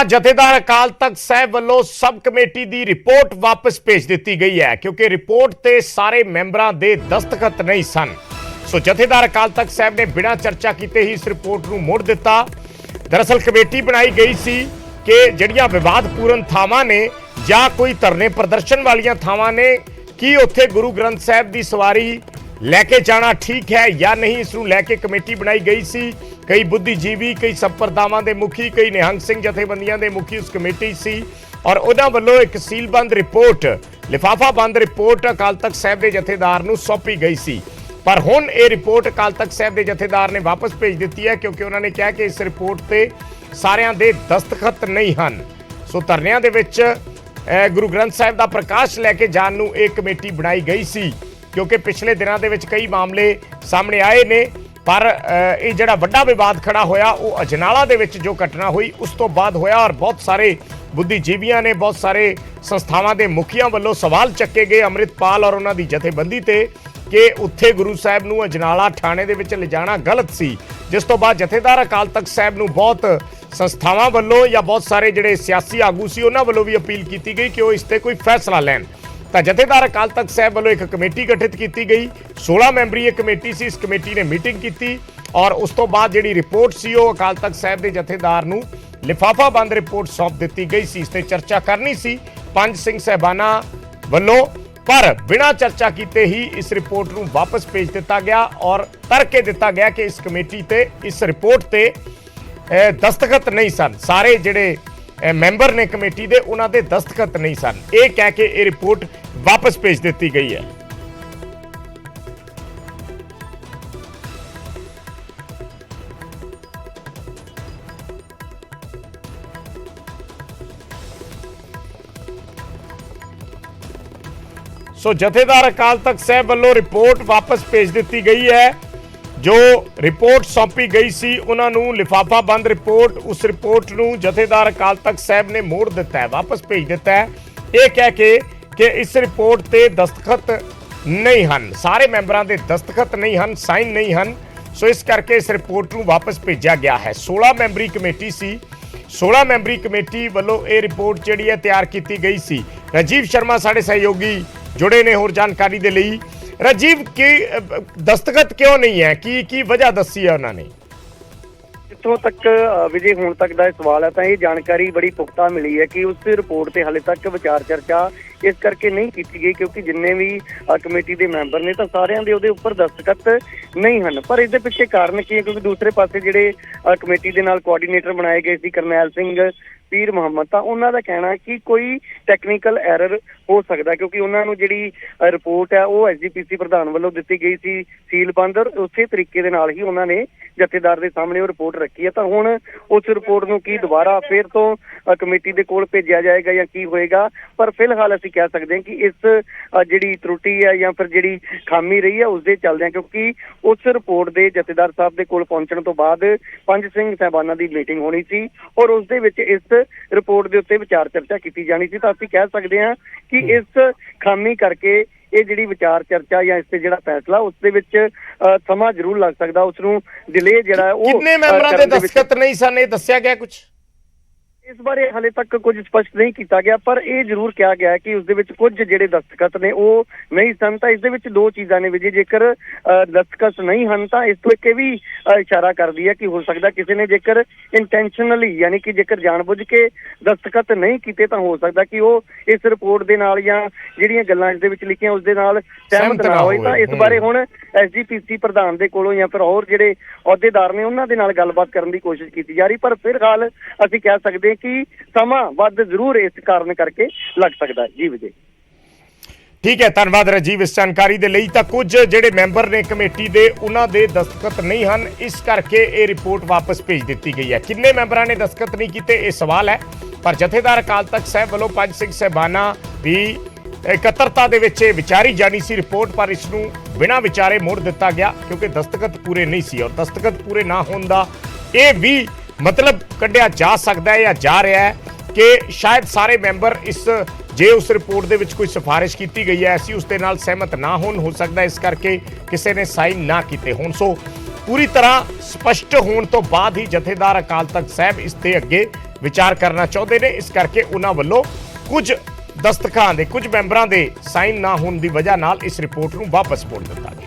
जथेदार अकाल तख्त साहब वालों sub committee की रिपोर्ट वापस भेज दी गई है क्योंकि रिपोर्ट ते सारे मैंबरां दे दस्तखत नहीं सन। सो जथेदार अकाल तख्त साहब ने बिना चर्चा किए ही इस रिपोर्ट को मोड़ दिता। दरअसल कमेटी बनाई गई सी कि जड़ियां विवादपूर्ण थावां ने या कोई धरने प्रदर्शन वालियां थावां ने कि उत्थे गुरु ग्रंथ साहब की सवारी लैके जाना ठीक है या नहीं, इसनूं लैके कमेटी बनाई गई सी। कई बुद्धिजीवी, कई संप्रदावां दे मुखी, कई निहंग सिंह जथेबंदियां दे मुखी उस कमेटी सी और उन्हां वल्लों एक सीलबंद रिपोर्ट, लिफाफा बंद रिपोर्ट अकाल तख्त साहब के जथेदार नूं सौंपी गई सी। पर हुण ये रिपोर्ट अकाल तख्त साहब के जथेदार ने वापस भेज दी है क्योंकि उन्होंने कहा कि इस रिपोर्ट से सारिਆਂ ਦੇ दस्तखत नहीं ਹਨ। सो धरनिਆਂ ਦੇ ਵਿੱਚ गुरु ग्रंथ साहब का प्रकाश लैके जाण नूं एक कमेटी बनाई गई सी क्योंकि पिछले दिनों के कई मामले सामने आए ने। पर ये जिहड़ा वड्डा विवाद खड़ा होया वो अजनाला दे विच जो घटना हुई उस तो बाद होया और बहुत सारे बुद्धिजीवियों ने, बहुत सारे संस्थावां दे मुखियां वल्लों सवाल चक्के गए अमृतपाल और उन्हां दी जथेबंदी ते कि उत्थे गुरु साहब नूं अजनाला थाणे दे विच लिजाना गलत सी। जिस तो बाद जथेदार अकाल तख्त साहब नूं बहुत संस्थावां वल्लों या बहुत सारे जिहड़े सियासी आगू सी उन्हां वल्लों भी अपील की गई कि वो इस ते कोई फैसला लैण। तो जथेदार अकाल तख्त साहब वालों एक कमेटी गठित की गई, 16 मैंबरी एक कमेटी सी। इस कमेटी ने मीटिंग की और उस तो बाद जिहड़ी रिपोर्ट सी वो अकाल तख्त साहब के जथेदार नूं लिफाफा बंद रिपोर्ट सौंप दी गई सी। इस ते चर्चा करनी सी पंज सिंह साहबाना वल्लों, पर बिना चर्चा किए ही इस रिपोर्ट नूं वापस भेज दिता गया और तर्क दिता गया कि इस कमेटी ते इस रिपोर्ट ते दस्तखत नहीं सन। सारे जिहड़े मैंबर ने कमेटी दे उन्हां दे दस्तखत नहीं सन, ये कह के ये रिपोर्ट वापस भेज दी गई है। सो जथेदार अकाल तख्त साहब वालों रिपोर्ट वापस भेज दी गई है। जो रिपोर्ट सौंपी गई सी उन्होंने लिफाफा बंद रिपोर्ट, उस रिपोर्ट नूं जथेदार अकाल तख्त साहब ने मोड़ दिता है, वापस भेज दिता है, ये कह के कि इस रिपोर्ट ते दस्तखत नहीं हैं, सारे मैंबरां दे दस्तखत नहीं हैं, साइन नहीं हैं। सो इस करके इस रिपोर्ट नूं वापस भेजा गया है। 16 मैंबरी कमेटी सी, 16 मैंबरी कमेटी वालों ये रिपोर्ट जिहड़ी है तैयार की गई सी। राजीव शर्मा साडे सहयोगी जुड़े ने होर जानकारी दे लई। राजीव की दस्तखत क्यों नहीं है, की वजह दसी है उन्होंने? जितों तक विजय होने तक का सवाल है तो ये जानकारी बड़ी पुख्ता मिली है कि उस रिपोर्ट से हाले तक विचार चर्चा इस करके नहीं की गई क्योंकि जिन्ने भी कमेटी के मैंबर ने तो सारिਆਂ ਦੇ ਉਹਦੇ ਉੱਪਰ दस्तखत नहीं हैं। पर इसके पिछे कारण की है क्योंकि दूसरे पासे ਜਿਹੜੇ कमेटी के नाल कोआर्डीनेटर बनाए गए सी करनैल सिंह पीर मुहम्मद, तो उन्हों का कहना कि कोई टैक्नीकल एरर हो सकता क्योंकि उन्होंने जी रिपोर्ट है वो SGPC प्रधान वालों दी गई सी सीलबंद और उस तरीके दे नाल ही उन्होंने जथेदार के सामने वो रिपोर्ट रखी है। तो हुण उस रिपोर्ट नूं की दोबारा फिर तो कमेटी के कोल भेजा जाएगा या की होएगा, पर फिलहाल असीं कह सकते हैं कि इस जिहड़ी त्रुटि है या फिर जिहड़ी खामी रही है उसके चलदे क्योंकि उस रिपोर्ट के जथेदार साहब के कोल पहुंचण तो बाद पंज सिंह साहबाना की मीटिंग होनी सी और उस दे विच इस रिपोर्ट के उत्ते विचार चर्चा की जानी सी। तो असीं कह सकते हैं कि इस खामी करके ये जिहड़ी विचार चर्चा या इससे जिहड़ा फैसला उसदे विच समा जरूर लग सकदा, उसनूं डिले जिहड़ा वो कितने मैंबरां दे दस्तखत नहीं सन, ये दस्सिया गया कुछ? इस बारे हाले तक कुछ स्पष्ट नहीं किया गया, पर यह जरूर कहा गया है कि उसदे विच कुछ जिहड़े दस्तखत ने वो नहीं सन। तो इस दे विच दो चीज़ां ने विजय, जेकर दस्तखत नहीं हैं तो इस तो एक भी इशारा करदी है कि हो सकता किसी ने जेकर इंटेंशनली यानी कि जेकर जानबुझ के दस्तखत नहीं किए तो हो सकता कि वो इस रिपोर्ट के नाल या जिहड़ियां गल्लां इस दे विच लिखियां उस दे नाल सहमत ना होए। तो इस बारे हुण SGPC प्रधान दे कोलों या फिर होर जिहड़े अहुदेदार ने उन्हां दे नाल गलबात करन दी कोशिश की जा रही, पर फिलहाल असीं कह सकते कि समा वध जरूर इस कारण करके लग सकता है। जी विजय, ठीक है, धन्यवाद राजीव इस जानकारी दे लई। तां कुछ जिहड़े मैंबर ने कमेटी दे उन्हां दे दस्तखत नहीं हैं, इस करके ये रिपोर्ट वापस भेज दी गई है। किन्ने मैंबरां ने दस्तखत नहीं कीते ये सवाल है, पर जथेदार अकाल तख्त साहब वालों पंज सिंह साहबाना भी इकत्तरता दे विच विचारी जानी सी रिपोर्ट, पर इसनूं बिना विचारे मोड़ दिता गया क्योंकि दस्तखत पूरे नहीं सी और दस्तखत पूरे ना होण दा ये भी मतलब कढ़िया जा सकता है या जा रहा है कि शायद सारे मैंबर इस जे उस रिपोर्ट दे विच कोई सिफारिश की गई है ऐसी उसके नाल सहमत ना हो सकता, इस करके किसी ने साइन ना किए होण। सो पूरी तरह स्पष्ट होने तो बाद ही जथेदार अकाल तख्त साहब इस ते अगे ਵਿਚਾਰ ਕਰਨਾ ਚਾਹੁੰਦੇ ਨੇ। ਇਸ ਕਰਕੇ ਉਹਨਾਂ ਵੱਲੋਂ ਕੁਝ ਦਸਤਖਤਾਂ ਦੇ ਕੁਝ ਮੈਂਬਰਾਂ ਦੇ ਸਾਈਨ ਨਾ ਹੋਣ ਦੀ ਵਜ੍ਹਾ ਨਾਲ ਇਸ ਰਿਪੋਰਟ ਨੂੰ ਵਾਪਸ ਮੋੜ ਦਿੱਤਾ ਗਿਆ।